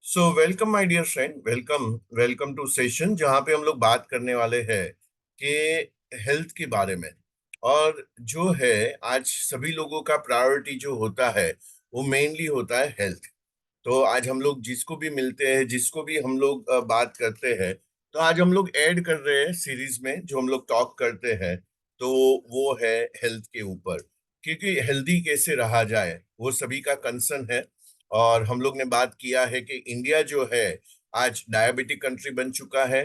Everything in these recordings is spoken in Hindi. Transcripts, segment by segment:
So welcome my dear friend, welcome welcome to session जहाँ पे हम लोग बात करने वाले हैं कि हेल्थ के बारे में। और जो है आज सभी लोगों का प्रायोरिटी जो होता है वो मेनली होता है हेल्थ। तो आज हम लोग जिसको भी मिलते हैं, जिसको भी हम लोग बात करते हैं, तो आज हम लोग ऐड कर रहे हैं सीरीज में जो हम लोग टॉक करते हैं। तो वो है हेल्थ के ऊपर, क्योंकि हेल्दी कैसे रहा जाए वो सभी का कंसर्न है। और हम लोग ने बात किया है कि इंडिया जो है आज डायबिटिक कंट्री बन चुका है।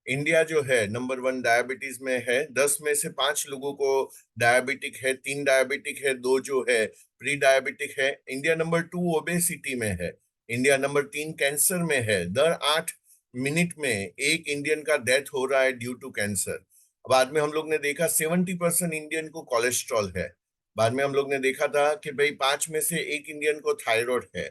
इंडिया जो है नंबर वन डायबिटीज में है, 10 में से 5 लोगों को डायबिटिक है, 3 डायबिटिक है, 2 जो है प्री डायबिटिक है। इंडिया नंबर 2 ओबेसिटी में है। इंडिया नंबर 3 कैंसर में है। दर 8 मिनट में एक इंडियन का डेथ हो रहा है ड्यू टू कैंसर। बाद में हम लोग ने देखा 70% इंडियन को कोलेस्ट्रॉल है। बाद में हम लोग ने देखा था कि भाई 5 में से 1 इंडियन को थायराइड है।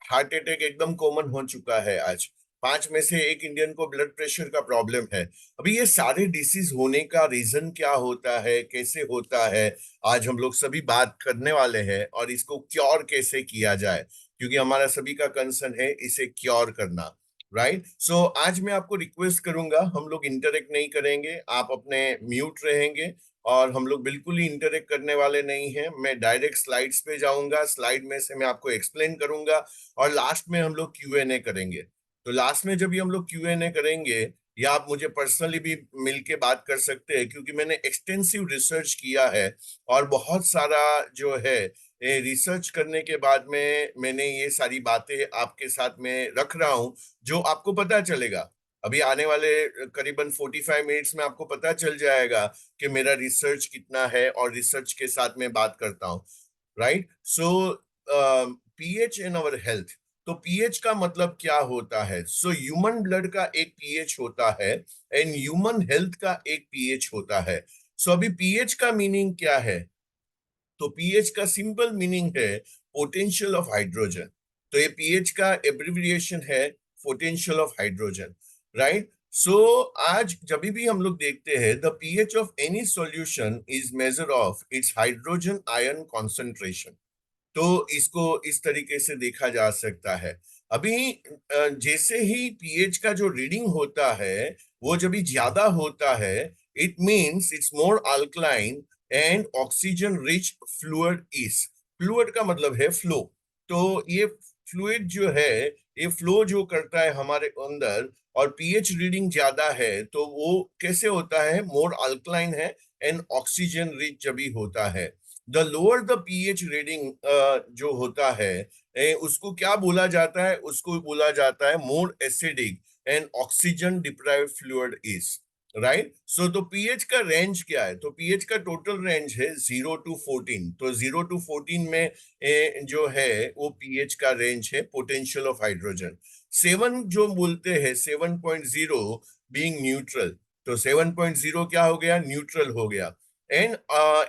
हार्ट अटैक एकदम कॉमन हो चुका है आज। 5 में से 1 इंडियन को ब्लड प्रेशर का प्रॉब्लम है। अभी ये सारे डिसीज होने का रीजन क्या होता है, कैसे होता है, आज हम लोग सभी बात करने वाले हैं। और इसको क्योर कैसे किया जाए, क्योंकि हमारा सभी का कंसर्न है इसे क्योर करना। राइट। सो आज मैं आपको रिक्वेस्ट करूंगा, हम लोग इंटरेक्ट नहीं करेंगे, आप अपने म्यूट रहेंगे। और हम लोग बिल्कुल ही इंटरेक्ट करने वाले नहीं हैं। मैं डायरेक्ट स्लाइड्स पे जाऊंगा, स्लाइड में से मैं आपको एक्सप्लेन करूंगा। और लास्ट में हम लोग Q&A करेंगे। तो लास्ट में जब भी हम लोग Q&A करेंगे, या आप मुझे पर्सनली भी मिलके बात कर सकते हैं, क्योंकि मैंने एक्सटेंसिव रिसर्च किया है। और बहुत सारा जो है रिसर्च करने के बाद में मैंने ये सारी बातें आपके साथ में रख रहा हूं, जो आपको पता चलेगा। अभी आने वाले करीबन 45 मिनट्स में आपको पता चल जाएगा कि मेरा रिसर्च कितना है और रिसर्च के साथ में बात करता हूँ। Right. So pH in our health. तो पीएच का मतलब क्या होता है? सो ह्यूमन ब्लड का एक पीएच होता है एंड ह्यूमन हेल्थ का एक पीएच होता है। सो अभी पीएच का मीनिंग क्या है? तो पीएच का सिंपल मीनिंग है पोटेंशियल ऑफ हाइड्रोजन। तो ये पीएच का एब्रिविएशन है पोटेंशियल ऑफ हाइड्रोजन। राइट। सो आज जब भी हम लोग देखते हैं the pH of any solution is measure of its hydrogen ion concentration. तो इसको इस तरीके से देखा जा सकता है। अभी जैसे ही पीएच का जो रीडिंग होता है वो जब भी ज्यादा होता है, it means it's more alkaline and oxygen rich fluid is. Fluid का मतलब है फ्लो। तो ये फ्लूइड जो है, ये फ्लो जो करता है हमारे अंदर, और पीएच रीडिंग ज्यादा है तो वो कैसे होता है? मोर अल्कलाइन है एंड ऑक्सीजन रिच जब भी होता है। The lower the pH reading जो होता है, उसको क्या बोला जाता है? उसको बोला जाता है more acidic and oxygen deprived fluid is. Right. So तो पीएच का रेंज क्या है? तो पीएच का टोटल रेंज है 0 to 14। तो 0 to 14 में जो है वो पीएच का रेंज है पोटेंशियल ऑफ हाइड्रोजन। 7 जो बोलते हैं 7.0 बीइंग न्यूट्रल। तो 7.0 क्या हो गया? न्यूट्रल हो गया। And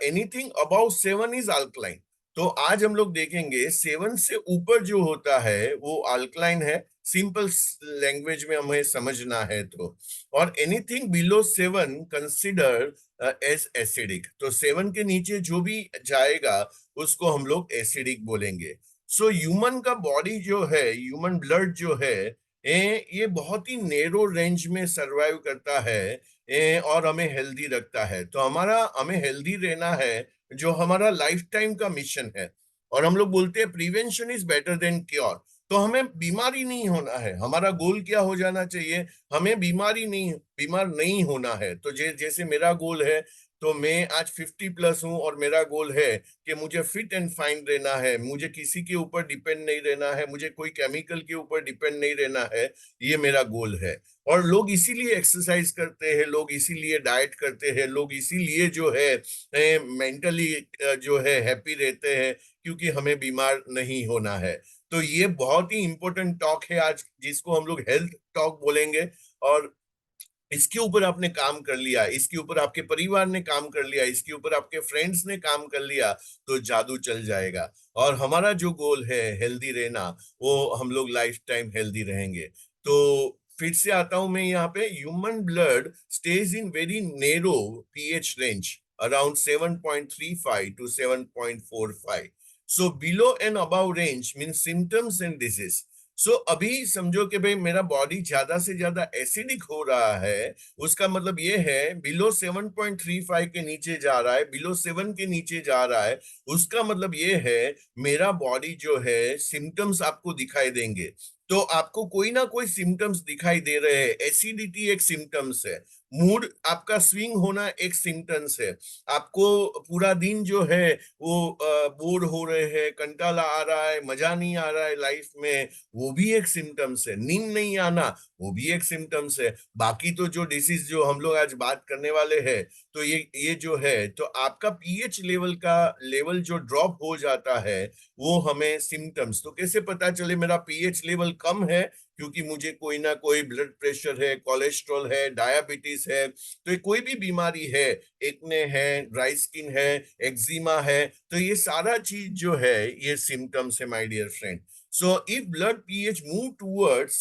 anything above 7 is alkaline. तो आज हम लोग देखेंगे 7 से ऊपर जो होता है वो अल्कलाइन है। सिंपल लैंग्वेज में हमें समझना है तो। और anything below 7 consider as acidic. तो 7 के नीचे जो भी जाएगा उसको हम लोग एसिडिक बोलेंगे। सो ह्यूमन का बॉडी जो है, ह्यूमन ब्लड जो है, ये बहुत ही नेरो रेंज में सरवाइव करता है और हमें हेल्दी रखता है। तो हमें हेल्दी रहना है, जो हमारा लाइफ टाइम का मिशन है। और हम लोग बोलते हैं prevention is better than cure. तो हमें बीमारी नहीं होना है, हमारा गोल क्या हो जाना चाहिए? हमें बीमार नहीं होना है। तो जैसे मेरा गोल है, तो मैं आज 50+ हूं और मेरा गोल है कि मुझे फिट एंड फाइन रहना है, मुझे किसी के ऊपर डिपेंड नहीं रहना है, मुझे कोई केमिकल के ऊपर डिपेंड नहीं रहना है। ये मेरा गोल है। और लोग इसीलिए एक्सरसाइज करते हैं, लोग इसीलिए डाइट करते हैं, लोग इसीलिए जो है मेंटली जो है हैप्पी रहते हैं, क्योंकि हमें बीमार नहीं होना है। तो ये बहुत ही इंपॉर्टेंट टॉक है आज, जिसको हम लोग हेल्थ टॉक बोलेंगे। और इसके ऊपर आपने काम कर लिया, इसके ऊपर आपके परिवार ने काम कर लिया, इसके ऊपर आपके फ्रेंड्स ने काम कर लिया, तो जादू चल जाएगा। और हमारा जो गोल है हेल्दी रहना, वो हम लोग लाइफ टाइम हेल्दी रहेंगे। तो फिर से आता हूं मैं यहाँ पे। Human blood stage in very narrow pH range around 7.35 to 7.45. So below and above range means symptoms and disease. सो अभी समझो कि भाई मेरा बॉडी ज्यादा से ज्यादा एसिडिक हो रहा है, उसका मतलब ये है बिलो 7.35 के नीचे जा रहा है, बिलो 7 के नीचे जा रहा है, उसका मतलब ये है मेरा बॉडी जो है सिम्टम्स आपको दिखाई देंगे। तो आपको कोई ना कोई सिम्टम्स दिखाई दे रहे हैं, एसिडिटी एक सिम्टम्स है, मूड आपका स्विंग होना एक सिम्टम्स है, आपको पूरा दिन जो है वो बोर हो रहे हैं, कंटाला आ रहा है, मजा नहीं आ रहा है लाइफ में, वो भी एक सिम्टम्स है, नींद नहीं आना वो भी एक सिम्टम्स है। बाकी तो जो डिसीज जो हम लोग आज बात करने वाले हैं, तो ये जो है तो आपका पीएच लेवल का लेवल जो ड्रॉप हो जाता है वो हमें सिम्टम्स, तो कैसे पता चले मेरा पीएच लेवल कम है? क्योंकि मुझे कोई ना कोई ब्लड प्रेशर है, कोलेस्ट्रॉल है, डायबिटीज है, तो ये कोई भी बीमारी है, एक्ने है, ड्राई स्किन है, एक्जिमा है, तो ये सारा चीज जो है ये सिम्टम्स है my dear friend. So if blood pH move towards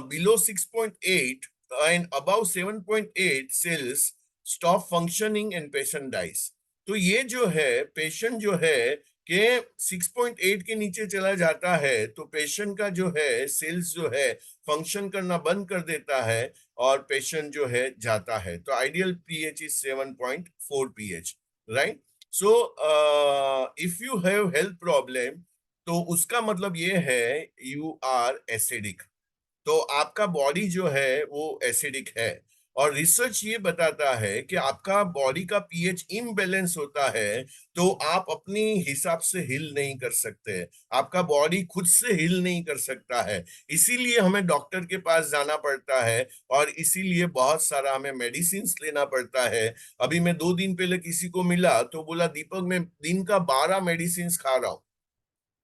below 6.8 and above 7.8, cells stop functioning and patient dies. तो ये जो है पेशेंट जो है कि 6.8 के नीचे चला जाता है तो पेशेंट का जो है सेल्स जो है फंक्शन करना बंद कर देता है और पेशेंट जो है जाता है। तो ideal pH is 7.4 pH, right? So if you have health problem, तो उसका मतलब ये है यू आर एसिडिक, तो आपका बॉडी जो है वो एसिडिक है। और रिसर्च ये बताता है कि आपका बॉडी का पीएच इम्बैलेंस होता है तो आप अपनी हिसाब से हिल नहीं कर सकते, आपका बॉडी खुद से हिल नहीं कर सकता है, इसीलिए हमें डॉक्टर के पास जाना पड़ता है और इसीलिए बहुत सारा हमें मेडिसिन लेना पड़ता है। अभी मैं 2 दिन पहले किसी को मिला तो बोला दीपक मैं दिन का 12 मेडिसिन खा रहा हूँ।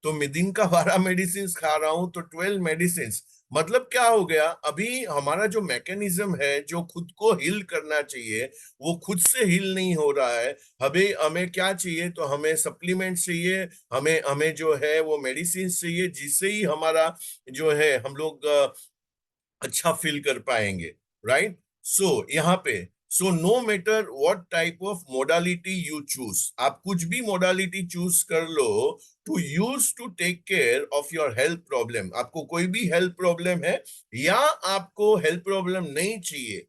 तो मैं दिन का 12 मेडिसिन खा रहा हूं तो 12 मेडिसिन, मतलब क्या हो गया, अभी हमारा जो मैकेनिज्म है जो खुद को हील करना चाहिए वो खुद से हील नहीं हो रहा है। हमें हमें क्या चाहिए, तो हमें सप्लीमेंट चाहिए, हमें हमें जो है वो मेडिसिन चाहिए जिससे ही हमारा जो है हम लोग अच्छा फील कर पाएंगे, राइट? सो यहाँ पे so no matter what type of modality you choose, आप कुछ भी मोडालिटी चूज कर लो to use to take care of your health problem, आपको कोई भी हेल्थ प्रॉब्लम है या आपको हेल्थ प्रॉब्लम नहीं चाहिए,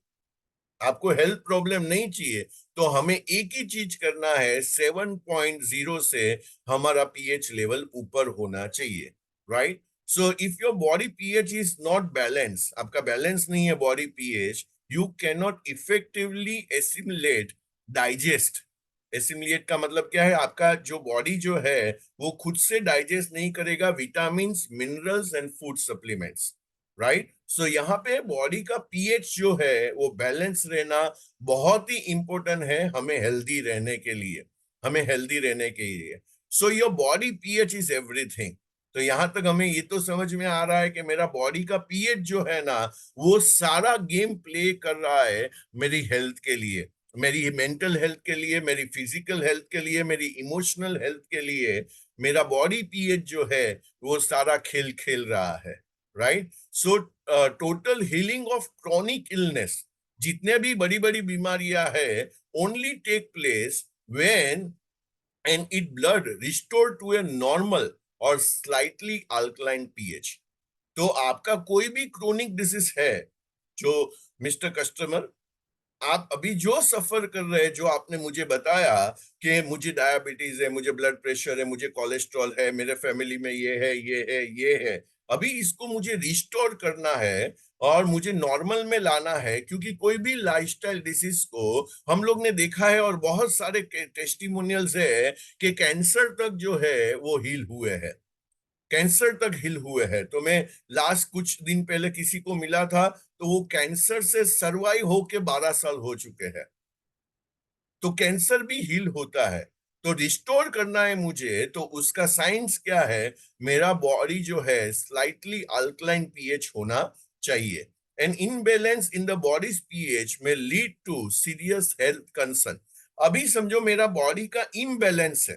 आपको हेल्थ प्रॉब्लम नहीं चाहिए, तो हमें एक ही चीज करना है, 7.0 से हमारा पीएच लेवल ऊपर होना चाहिए, right? So if your body pH is not balance, आपका बैलेंस नहीं है body pH, you can not effectively assimilate, digest. Assimilate का मतलब क्या है, आपका जो बॉडी जो है वो खुद से डाइजेस्ट नहीं करेगा vitamin, minerals and food supplements, right? So यहाँ पे बॉडी का पीएच जो है वो बैलेंस रहना बहुत ही इंपॉर्टेंट है हमें हेल्दी रहने के लिए, हमें हेल्दी रहने के लिए। सो your body pH is everything. तो यहां तक हमें ये तो समझ में आ रहा है कि मेरा बॉडी का पीएच जो है ना वो सारा गेम प्ले कर रहा है मेरी हेल्थ के लिए, मेरी मेंटल हेल्थ के लिए, मेरी फिजिकल हेल्थ के लिए, मेरी इमोशनल हेल्थ के लिए। मेरा बॉडी पीएच जो है वो सारा खेल खेल रहा है, right? So total healing of chronic illness, जितने भी बड़ी बड़ी बीमारियां है, only take place when and it blood restore to a normal और स्लाइटली अल्कलाइन पीएच। तो आपका कोई भी क्रोनिक डिसीज है जो मिस्टर कस्टमर, आप अभी जो सफर कर रहे हैं, जो आपने मुझे बताया कि मुझे डायबिटीज है, मुझे ब्लड प्रेशर है, मुझे कोलेस्ट्रॉल है, मेरे फैमिली में ये है ये है ये है, अभी इसको मुझे रिस्टोर करना है और मुझे नॉर्मल में लाना है, क्योंकि कोई भी लाइफस्टाइल डिसीज को हम लोग ने देखा है और बहुत सारे टेस्टिमोनियल्स है कि कैंसर तक जो है वो हील हुए हैं, कैंसर तक हिल हुए हैं। तो मैं लास्ट कुछ दिन पहले किसी को मिला था तो वो कैंसर से सर्वाइव होके 12 साल हो चुके हैं। तो कैंसर भी हील होता है, तो रिस्टोर करना है मुझे, तो उसका साइंस क्या है, मेरा बॉडी जो है स्लाइटली अल्कलाइन पीएच होना चाहिए। An imbalance in the body's pH में lead to serious health concern. अभी समझो मेरा बॉडी का इम्बैलेंस है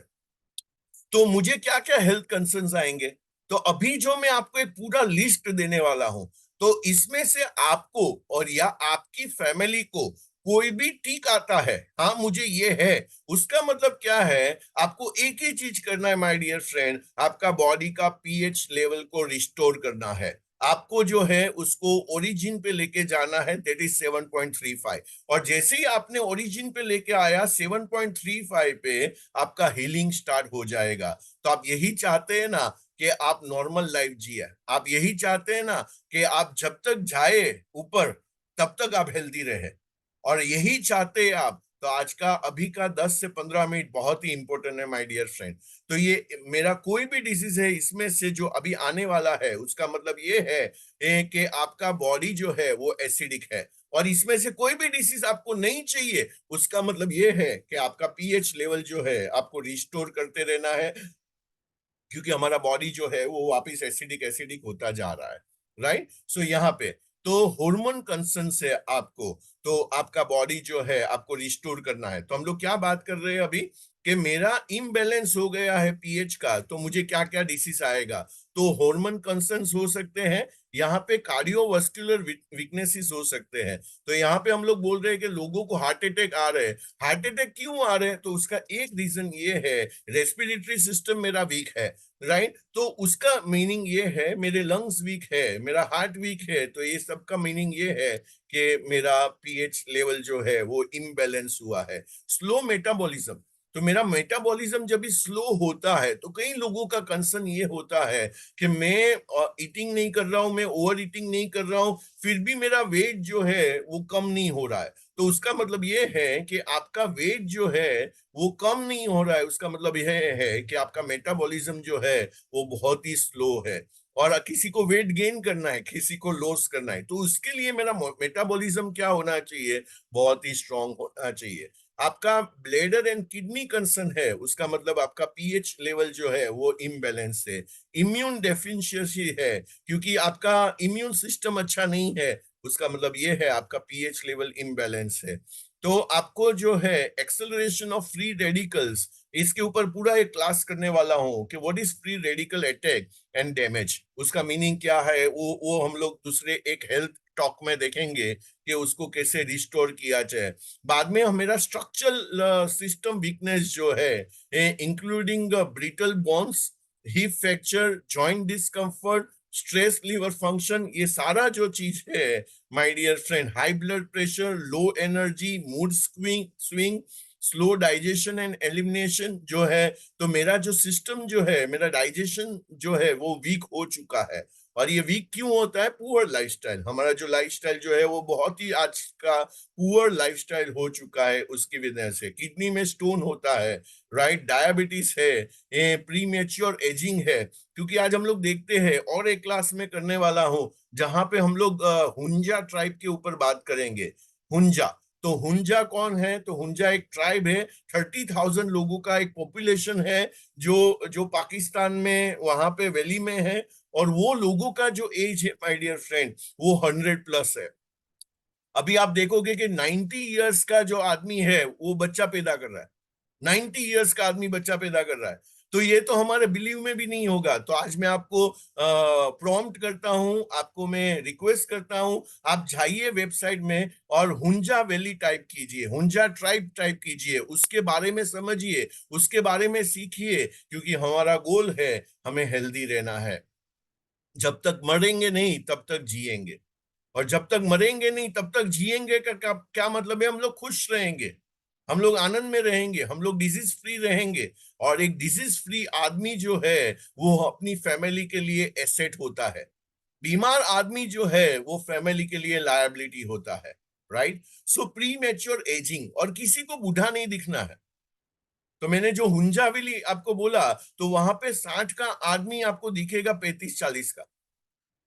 तो मुझे क्या क्या हेल्थ कंसर्न्स आएंगे, तो अभी जो मैं आपको एक पूरा लिस्ट देने वाला हूं, तो इसमें से आपको और या आपकी फैमिली को कोई भी टिक आता है, हाँ मुझे ये है, उसका मतलब क्या है, आपको एक ही चीज करना है माय डियर फ्रेंड, आपका बॉडी का पीएच लेवल को रिस्टोर करना है। आपको जो है उसको ओरिजिन पे लेके जाना है, दैट इज 7.35। और जैसे ही आपने ओरिजिन पे लेके आया 7.35 पे, आपका हीलिंग स्टार्ट हो जाएगा। तो आप यही चाहते हैं ना कि आप नॉर्मल लाइफ जिए, आप यही चाहते हैं ना कि आप जब तक जाए ऊपर तब तक आप हेल्दी रहे, और यही चाहते हैं आप। तो आज का अभी का 10 से 15 मिनट बहुत ही इंपॉर्टेंट है माय डियर फ्रेंड। तो ये मेरा कोई भी डिजीज है इसमें से जो अभी आने वाला है, उसका मतलब ये है कि आपका बॉडी जो है वो एसिडिक है। और इसमें से कोई भी डिसीज आपको नहीं चाहिए, उसका मतलब ये है कि आपका पीएच लेवल जो है आपको रिस्टोर करते रहना है, क्योंकि हमारा बॉडी जो है वो वापिस एसिडिक एसिडिक होता जा रहा है। राइट, सो यहाँ पे तो हार्मोन कंसर्न से आपको, तो आपका बॉडी जो है आपको रिस्टोर करना है। तो हम लोग क्या बात कर रहे हैं अभी, कि मेरा इम्बैलेंस हो गया है पीएच का, तो मुझे क्या क्या डिसीज आएगा। तो हार्मोन कंसर्न्स हो सकते हैं, यहाँ पे कार्डियोवास्कुलर वीकनेसेस हो सकते हैं। तो यहाँ पे हम लोग बोल रहे हैं कि लोगों को हार्ट अटैक आ रहे हैं। हार्ट अटैक क्यों आ रहे हैं, तो उसका एक रीजन ये है, रेस्पिरेटरी सिस्टम मेरा वीक है। राइट, तो उसका मीनिंग ये है मेरे लंग्स वीक है, मेरा हार्ट वीक है, तो ये सब का मीनिंग ये है कि मेरा पीएच लेवल जो है वो इम्बैलेंस हुआ है। स्लो मेटाबॉलिज्म, तो मेरा मेटाबॉलिज्म जब भी स्लो होता है, तो कई लोगों का कंसर्न ये होता है कि मैं ईटिंग नहीं कर रहा हूं, मैं ओवर ईटिंग नहीं कर रहा हूं, फिर भी मेरा वेट जो है वो कम नहीं हो रहा है। तो उसका मतलब ये है कि आपका वेट जो है वो कम नहीं हो रहा है, उसका मतलब यह है कि आपका मेटाबॉलिज्म जो है वो बहुत ही स्लो है। और किसी को वेट गेन करना है, किसी को लॉस करना है, तो उसके लिए मेरा मेटाबॉलिज्म क्या होना चाहिए, बहुत ही स्ट्रांग होना चाहिए। आपका ब्लैडर एंड किडनी कंसर्न है, उसका मतलब आपका पीएच लेवल जो है वो इम्बैलेंस है। इम्यून डेफिशिएंसी है, क्योंकि आपका इम्यून सिस्टम अच्छा नहीं है, उसका मतलब ये है आपका पीएच लेवल इम्बैलेंस है। तो आपको जो है एक्सेलरेशन ऑफ फ्री रेडिकल्स, इसके ऊपर पूरा एक क्लास करने वाला हूं कि what is free radical attack and damage, उसका मीनिंग क्या है, वो हम लोग दूसरे एक हेल्थ टॉक में देखेंगे कि उसको कैसे रिस्टोर किया जाए। बाद में मेरा स्ट्रक्चरल सिस्टम वीकनेस जो है, including brittle bones, hip fracture, joint discomfort, stress liver function, ये सारा जो चीज है my dear friend, high blood pressure, low energy, mood swing swing, slow digestion and elimination जो है, तो मेरा जो सिस्टम जो है, मेरा डाइजेशन जो है वो वीक हो चुका है। और ये वीक क्यों होता है, पुअर लाइफस्टाइल, हमारा जो लाइफस्टाइल जो है वो बहुत ही आज का पुअर लाइफस्टाइल हो चुका है, उसकी वजह से किडनी में स्टोन होता है, राइट, डायबिटीज है, प्री मेच्योर एजिंग है। क्योंकि आज हम लोग देखते हैं, और एक क्लास में करने वाला हूं जहां पे हम लोग हुंजा ट्राइब के ऊपर बात करेंगे। हुंजा, तो हुंजा कौन है, तो हुंजा एक ट्राइब है, 30,000 लोगों का एक पॉपुलेशन है, जो जो पाकिस्तान में वहां पे वैली में है। और वो लोगों का जो एज है माय डियर फ्रेंड, वो 100+ है। अभी आप देखोगे कि 90 इयर्स का जो आदमी है वो बच्चा पैदा कर रहा है, 90 इयर्स का आदमी बच्चा पैदा कर रहा है। तो ये तो हमारे बिलीव में भी नहीं होगा। तो आज मैं आपको प्रॉम्प्ट करता हूं, आपको मैं रिक्वेस्ट करता हूं, आप जाइए वेबसाइट में और हुंजा वैली टाइप कीजिए, हुंजा ट्राइब टाइप कीजिए, उसके बारे में समझिए, उसके बारे में सीखिए, क्योंकि हमारा गोल है हमें हेल्दी रहना है। जब तक मरेंगे नहीं तब तक जिएंगे, और जब तक मरेंगे नहीं तब तक जिएंगे का क्या मतलब है, हम लोग खुश रहेंगे, हम लोग आनंद में रहेंगे, हम लोग डिजीज फ्री रहेंगे। और एक डिजीज फ्री आदमी जो है वो अपनी फैमिली के लिए एसेट होता है। बीमार आदमी जो है वो फैमिली के लिए लायबिलिटी होता है। राइट, सो प्री मैच्योर एजिंग, और किसी को बूढ़ा नहीं दिखना है। तो मैंने जो हुंजाविली आपको बोला, तो वहां पे 60 का आदमी आपको दिखेगा 35-40 का।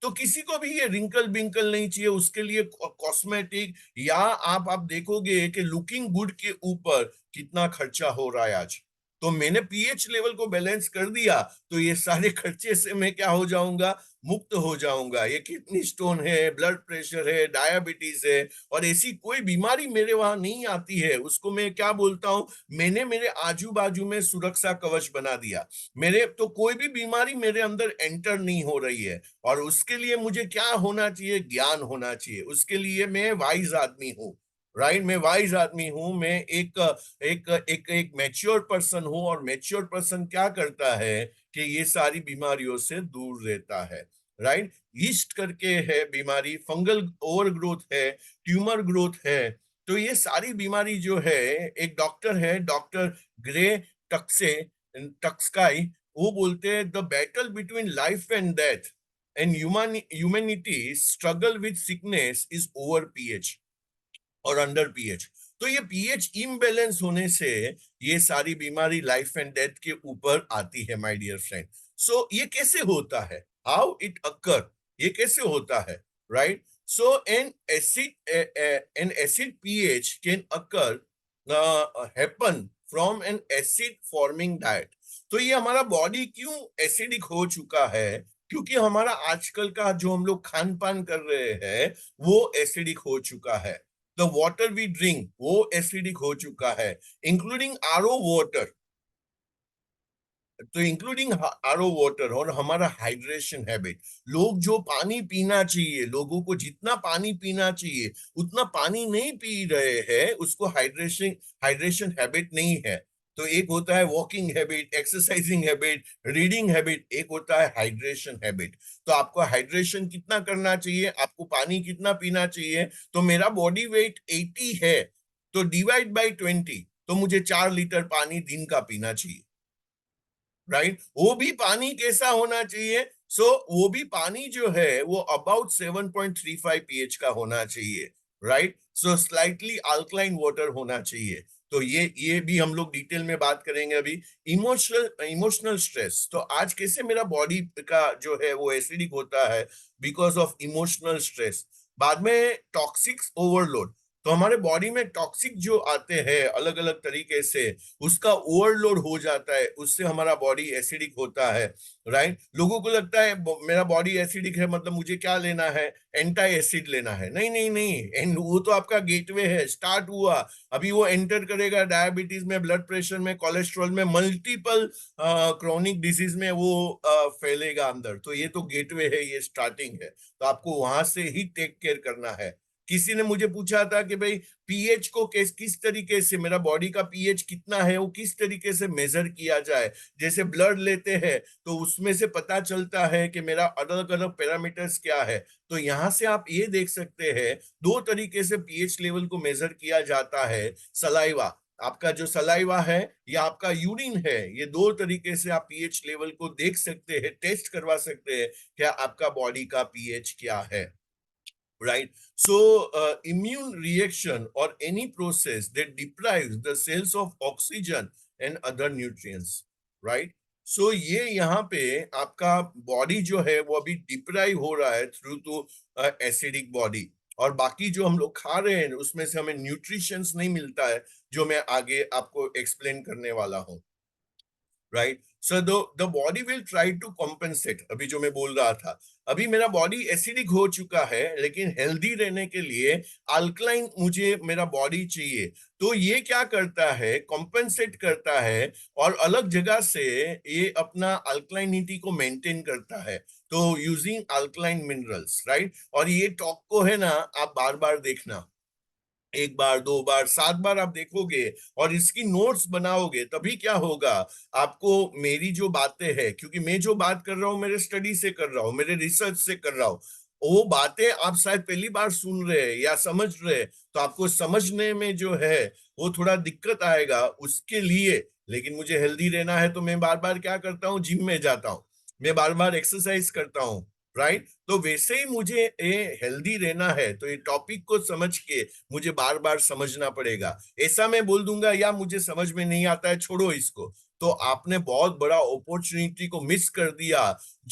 तो किसी को भी ये रिंकल बिंकल नहीं चाहिए, उसके लिए कॉस्मेटिक, या आप देखोगे कि लुकिंग गुड के ऊपर कितना खर्चा हो रहा है आज। तो मैंने पीएच लेवल को बैलेंस कर दिया, तो ये सारे खर्चे से मैं क्या हो जाऊंगा, मुक्त हो जाऊंगा। ये किडनी स्टोन है, ब्लड प्रेशर है, डायबिटीज है, और ऐसी कोई बीमारी मेरे वहां नहीं आती है। उसको मैं क्या बोलता हूं, मैंने मेरे आजू बाजू में सुरक्षा कवच बना दिया। मेरे तो कोई भी बीमारी मेरे अंदर एंटर नहीं हो रही है। और उसके लिए मुझे क्या होना चाहिए, ज्ञान होना चाहिए, उसके लिए मैं वाइज आदमी हूं। राइट। मैं वाइज आदमी हूं, मैं एक मैच्योर पर्सन हूं, और मैच्योर पर्सन क्या करता है कि ये सारी बीमारियों से दूर रहता है। राइट। ईस्ट करके है बीमारी, फंगल ओवर ग्रोथ है, ट्यूमर ग्रोथ है। तो ये सारी बीमारी जो है, एक डॉक्टर है, डॉक्टर ग्रे टक्से टक्सकाई, वो बोलते हैं the battle between life and death and humanity struggle with sickness is over pH और अंडर पीएच। तो ये पीएच इम्बैलेंस होने से ये सारी बीमारी लाइफ एंड डेथ के ऊपर आती है, माय डियर फ्रेंड। सो ये कैसे होता है, हाउ इट अकर, ये कैसे होता है, right. So N acid pH can occur happen from N acid forming diet. तो ये हमारा बॉडी क्यों एसिडिक हो चुका है, क्योंकि हमारा आजकल का जो हम लोग खान पान कर रहे हैं वो एसिडिक हो चुका है। द वाटर वी ड्रिंक वो एसिडिक हो चुका है, इंक्लूडिंग आरओ वाटर। तो इंक्लूडिंग आरओ वाटर और हमारा हाइड्रेशन हैबिट। लोग जो पानी पीना चाहिए, लोगों को जितना पानी पीना चाहिए उतना पानी नहीं पी रहे हैं, उसको हाइड्रेशन हाइड्रेशन हैबिट नहीं है। तो एक होता है walking habit, exercising habit, reading habit, एक होता है हाइड्रेशन हैबिट। तो आपको हाइड्रेशन कितना करना चाहिए, आपको पानी कितना पीना चाहिए। तो मेरा बॉडी वेट 80 है, तो डिवाइड बाई 20, तो मुझे 4 लीटर पानी दिन का पीना चाहिए। राइट। वो भी पानी कैसा होना चाहिए, वो भी पानी जो है वो अबाउट 7.35 पीएच का होना चाहिए। राइट। स्लाइटली अल्कलाइन वाटर होना चाहिए। तो ये भी हम लोग डिटेल में बात करेंगे अभी। इमोशनल स्ट्रेस, तो आज कैसे मेरा बॉडी का जो है वो एसिडिक होता है, बिकॉज ऑफ इमोशनल स्ट्रेस। बाद में टॉक्सिक्स ओवरलोड, तो हमारे बॉडी में टॉक्सिक जो आते हैं अलग अलग तरीके से, उसका ओवरलोड हो जाता है, उससे हमारा बॉडी एसिडिक होता है। राइट। लोगों को लगता है मेरा बॉडी एसिडिक है मतलब मुझे क्या लेना है, एंटी एसिड लेना है। नहीं नहीं नहीं, एंड वो तो आपका गेटवे है, स्टार्ट हुआ। अभी वो एंटर करेगा डायबिटीज में, ब्लड प्रेशर में, कोलेस्ट्रॉल में, मल्टीपल क्रोनिक डिजीज में वो फैलेगा अंदर। तो ये तो गेटवे है, ये स्टार्टिंग है, तो आपको वहां से ही टेक केयर करना है। किसी ने मुझे पूछा था कि भाई पीएच को किस तरीके से, मेरा बॉडी का पीएच कितना है वो किस तरीके से मेजर किया जाए। जैसे ब्लड लेते हैं तो उसमें से पता चलता है कि मेरा अलग अलग पैरामीटर्स क्या है। तो यहां से आप ये देख सकते हैं, 2 तरीके से पीएच लेवल को मेजर किया जाता है। सलाइवा, आपका जो सलाइवा है या आपका यूरिन है, ये 2 तरीके से आप पीएच लेवल को देख सकते हैं, टेस्ट करवा सकते हैं क्या आपका बॉडी का पीएच क्या है। Right. So, immune reaction or any process that deprives the cells of oxygen and other nutrients. Right. So, ये यहाँ पे आपका बॉडी जो है वो अभी डिप्राइव हो रहा है थ्रू टू एसिडिक बॉडी, और बाकी जो हम लोग खा रहे हैं उसमें से हमें न्यूट्रिशंस नहीं मिलता है, जो मैं आगे आपको एक्सप्लेन करने वाला हूँ। Right. So the body will try to compensate, अभी जो मैं बोल रहा था, अभी मेरा बॉडी एसिडिक हो चुका है लेकिन हेल्दी रहने के लिए अल्कलाइन मुझे मेरा बॉडी चाहिए। तो ये क्या करता है, कॉम्पेंसेट करता है, और अलग जगह से ये अपना अल्कलाइनिटी को मेंटेन करता है। तो यूजिंग अल्कलाइन मिनरल्स, राइट। और ये टॉक को है ना, आप बार बार देखना, 1 बार 2 बार 7 बार आप देखोगे और इसकी नोट्स बनाओगे, तभी क्या होगा, आपको मेरी जो बातें हैं, क्योंकि मैं जो बात कर रहा हूँ मेरे स्टडी से कर रहा हूँ, मेरे रिसर्च से कर रहा हूँ, वो बातें आप शायद पहली बार सुन रहे हैं या समझ रहे हैं, तो आपको समझने में जो है वो थोड़ा दिक्कत आएगा उसके लिए। लेकिन मुझे हेल्दी रहना है तो मैं बार बार क्या करता हूँ, जिम में जाता हूँ, मैं बार बार एक्सरसाइज करता हूँ। राइट। तो वैसे ही मुझे ये हेल्दी रहना है तो ये टॉपिक को समझ के मुझे बार बार समझना पड़ेगा। ऐसा मैं बोल दूंगा या मुझे समझ में नहीं आता है, छोड़ो इसको, तो आपने बहुत बड़ा अपॉर्चुनिटी को मिस कर दिया।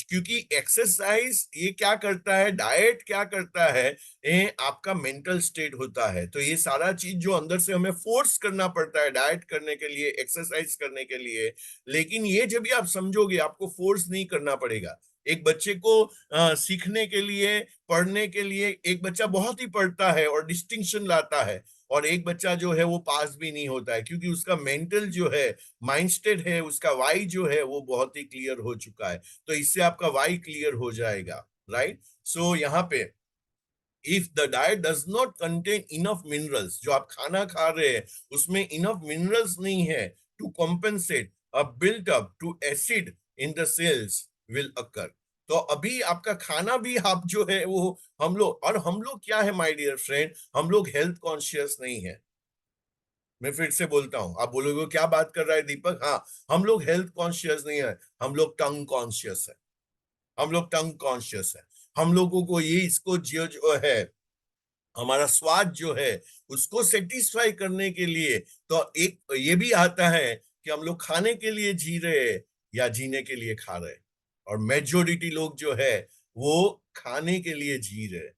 क्योंकि एक्सरसाइज ये क्या करता है, डाइट क्या करता है, ये आपका मेंटल स्टेट होता है। तो ये सारा चीज जो अंदर से हमें फोर्स करना पड़ता है डाइट करने के लिए, एक्सरसाइज करने के लिए, लेकिन ये जब भी आप समझोगे आपको फोर्स नहीं करना पड़ेगा। एक बच्चे को सीखने के लिए, पढ़ने के लिए, एक बच्चा बहुत ही पढ़ता है और डिस्टिंक्शन लाता है, और एक बच्चा जो है वो पास भी नहीं होता है, क्योंकि उसका मेंटल जो है, माइंड स्टेट है, उसका वाई जो है वो बहुत ही क्लियर हो चुका है। तो इससे आपका वाई क्लियर हो जाएगा। राइट। सो यहाँ पे if the diet does not contain enough minerals, जो आप खाना खा रहे हैं उसमें इनफ मिनरल्स नहीं है to compensate a built up to acid in the cells will occur. तो अभी आपका खाना भी आप जो है वो हम लोग क्या है माय डियर फ्रेंड, हम लोग हेल्थ कॉन्शियस नहीं है। मैं फिर से बोलता हूं, आप बोलोगे क्या बात कर रहा है दीपक? हाँ, हम लोग हेल्थ कॉन्शियस नहीं है, हम लोग टंग कॉन्शियस है। हम लोग टंग कॉन्शियस है। हम लोगों को ये इसको जो है हमारा स्वाद जो है उसको सेटिस्फाई करने के लिए, तो एक ये भी आता है कि हम लोग खाने के लिए जी रहे हैं या जीने के लिए खा रहे हैं। और मेजोरिटी लोग जो है वो खाने के लिए जी रहे हैं,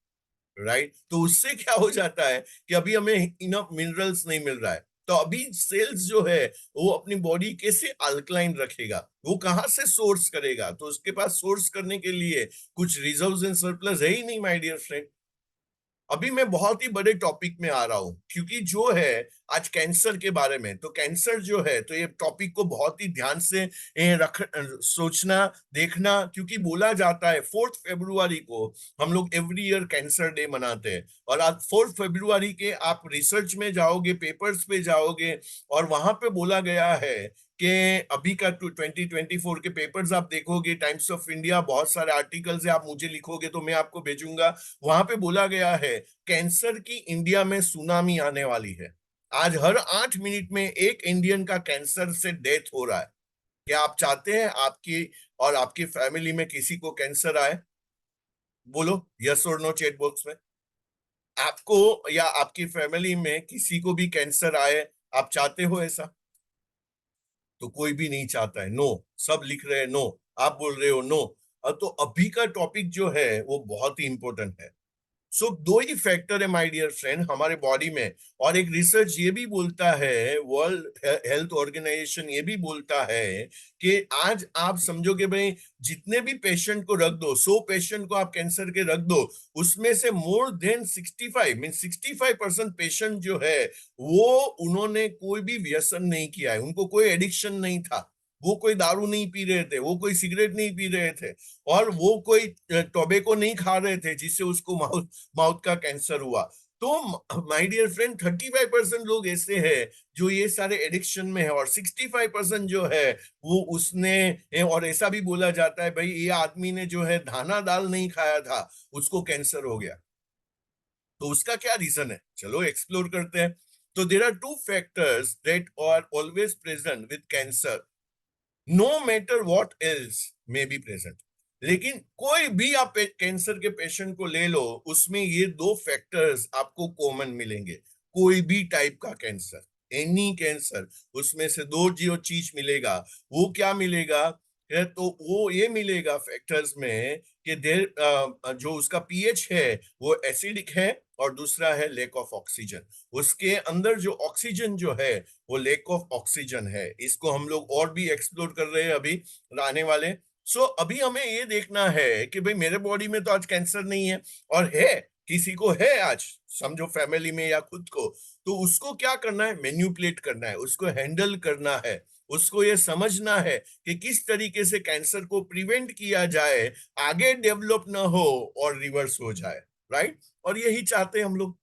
राइट? तो उससे क्या हो जाता है कि अभी हमें इनफ मिनरल्स नहीं मिल रहा है, तो अभी सेल्स जो है वो अपनी बॉडी कैसे अल्कलाइन रखेगा, वो कहाँ से सोर्स करेगा? तो उसके पास सोर्स करने के लिए कुछ रिजर्व्स एंड सरप्लस है ही नहीं माय डियर फ्रेंड। अभी मैं बहुत ही बड़े टॉपिक में आ रहा हूं, क्योंकि जो है आज कैंसर के बारे में, तो कैंसर जो है तो ये टॉपिक को बहुत ही ध्यान से सोचना, देखना, क्योंकि बोला जाता है 4 फरवरी को हम लोग एवरी ईयर कैंसर डे मनाते हैं। और आज 4 फरवरी के आप रिसर्च में जाओगे, पेपर्स पे जाओगे, और वहां पे बोला गया है कि अभी का 2024 के पेपर्स आप देखोगे, टाइम्स ऑफ इंडिया बहुत सारे आर्टिकल्स है, आप मुझे लिखोगे तो मैं आपको भेजूंगा। वहां पे बोला गया है कैंसर की इंडिया में सुनामी आने वाली है। आज हर 8 मिनट में एक इंडियन का कैंसर से डेथ हो रहा है। क्या आप चाहते हैं आपकी और आपकी फैमिली में किसी को कैंसर आए? बोलो यस और नो चैट बॉक्स में। आपको या आपकी फैमिली में किसी को भी कैंसर आए, आप चाहते हो ऐसा? तो कोई भी नहीं चाहता है, नो। सब लिख रहे हैं नो, आप बोल रहे हो नो। तो अभी का टॉपिक जो है वो बहुत ही इंपॉर्टेंट है। सो दो ही फैक्टर है माय डियर फ्रेंड हमारे बॉडी में। और एक रिसर्च ये भी बोलता है, वर्ल्ड हेल्थ ऑर्गेनाइजेशन ये भी बोलता है कि आज आप समझोगे भाई, जितने भी पेशेंट को रख दो, 100 पेशेंट को आप कैंसर के रख दो, उसमें से मोर देन 65 मीन 65% पेशेंट जो है वो उन्होंने कोई भी व्यसन नहीं किया है, उनको कोई एडिक्शन नहीं था। वो कोई दारू नहीं पी रहे थे, वो कोई सिगरेट नहीं पी रहे थे, और वो कोई टोबैको नहीं खा रहे थे जिससे उसको माउथ माउथ का कैंसर हुआ। तो माय डियर फ्रेंड 35% लोग ऐसे हैं जो ये सारे एडिक्शन में है, और 65% जो है वो उसने, और ऐसा भी बोला जाता है भाई ये आदमी ने जो है दाना दाल नहीं खाया था, उसको कैंसर हो गया। तो उसका क्या रीजन है, चलो एक्सप्लोर करते हैं। तो there are two factors that are always present with cancer, no matter what else may be present. लेकिन कोई भी आप कैंसर के पेशेंट को ले लो, उसमें ये दो फैक्टर्स आपको कॉमन मिलेंगे। कोई भी टाइप का कैंसर, एनी कैंसर, उसमें से दो जो चीज मिलेगा, वो क्या मिलेगा है? तो वो ये मिलेगा फैक्टर्स में कि देर जो उसका पीएच है वो एसिडिक है, और दूसरा है लैक ऑफ ऑक्सीजन। उसके अंदर जो ऑक्सीजन जो है वो लैक ऑफ ऑक्सीजन है। इसको हम लोग और भी एक्सप्लोर कर रहे हैं अभी आने वाले। सो अभी हमें ये देखना है कि भाई मेरे बॉडी में तो आज कैंसर नहीं है, और है किसी को है आज, समझो फैमिली में या खुद को, तो उसको क्या करना है? मैन्युपुलेट करना है, उसको हैंडल करना है, उसको ये समझना है कि किस तरीके से कैंसर को प्रिवेंट किया जाए, आगे डेवलप ना हो और रिवर्स हो जाए, राइट? और यही चाहते हैं हम लोग,